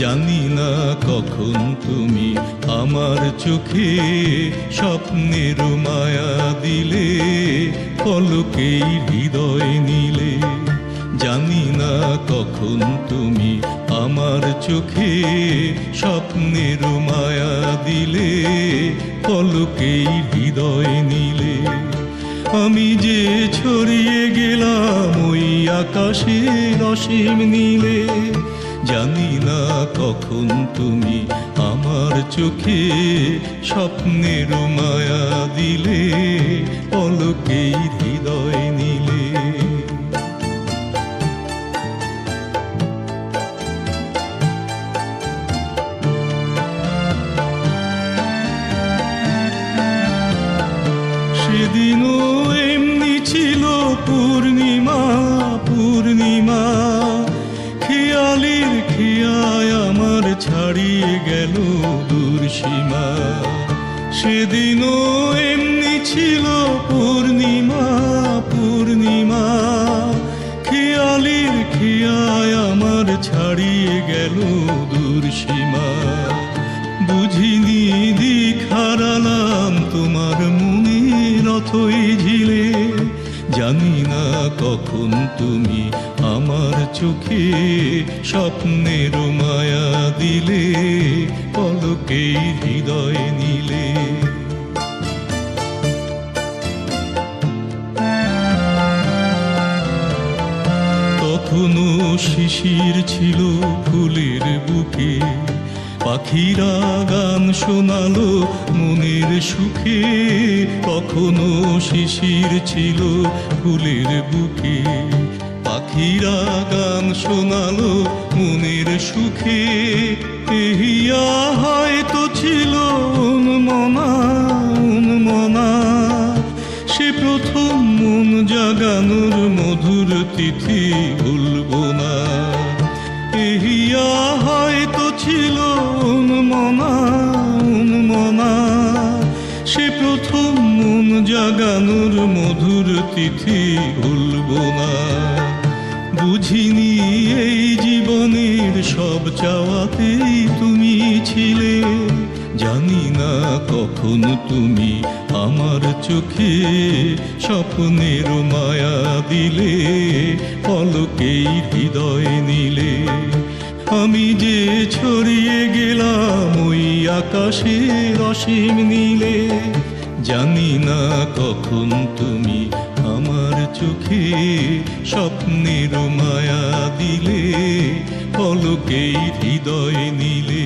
জানি না কখন তুমি আমার চোখে স্বপ্নের মায়া দিলে, পলকেই হৃদয় নিলে। জানি না কখন তুমি আমার চোখে স্বপ্নের মায়া দিলে, পলকেই হৃদয় নিলে। আমি যে ছড়িয়ে গেলাম ওই আকাশের অসীম নীলে, জানি না কখন তুমি আমার চোখে স্বপ্নের মায়া দিলে, পলকেই হৃদয় নিলে। সেদিনও এমনি ছিল পূর্ণিমা, পূর্ণিমা। খেয়ালের খেয়ায় আমার ছাড়িয়ে গেল দূরসীমা। সেদিনও এমনি ছিল পূর্ণিমা, পূর্ণিমা। খেয়ালের খেয়ায় আমার ছাড়িয়ে গেল দূরসীমা। বুঝিনি দিক হারালাম তোমার মনের অথই ঝিলে। জানি না কখন তুমি আমার চোখে স্বপ্নের মায়া দিলে, পলকেই হৃদয় নিলে। তখনও শিশির ছিল ফুলের বুকে, পাখিরা গান শোনালো মনের সুখে। তখনও শিশির ছিল ফুলের বুকে, পাখিরা গান শোনালো মনের সুখে। এহিয়া হয়তো ছিল উন্মনা, উন্মনা। সে প্রথম মন জাগানোর মধুর তিথি ভুলবো না। এহিয়া হয়তো ছিল উন্মনা, উন্মনা। সে প্রথম মন জাগানোর মধুর তিথি ভুলবো না। বুঝিনি এই জীবনের সব চাওয়াতেই তুমি ছিলে। জানি না কখন তুমি আমার চোখে স্বপ্নের মায়া দিলে, পলকেই হৃদয় নিলে। আমি যে ছড়িয়ে গেলাম ওই আকাশের অসীম নীলে। জানি না কখন তুমি আমার চোখে স্বপ্নের মায়া দিলে, পলকেই হৃদয় নিলে।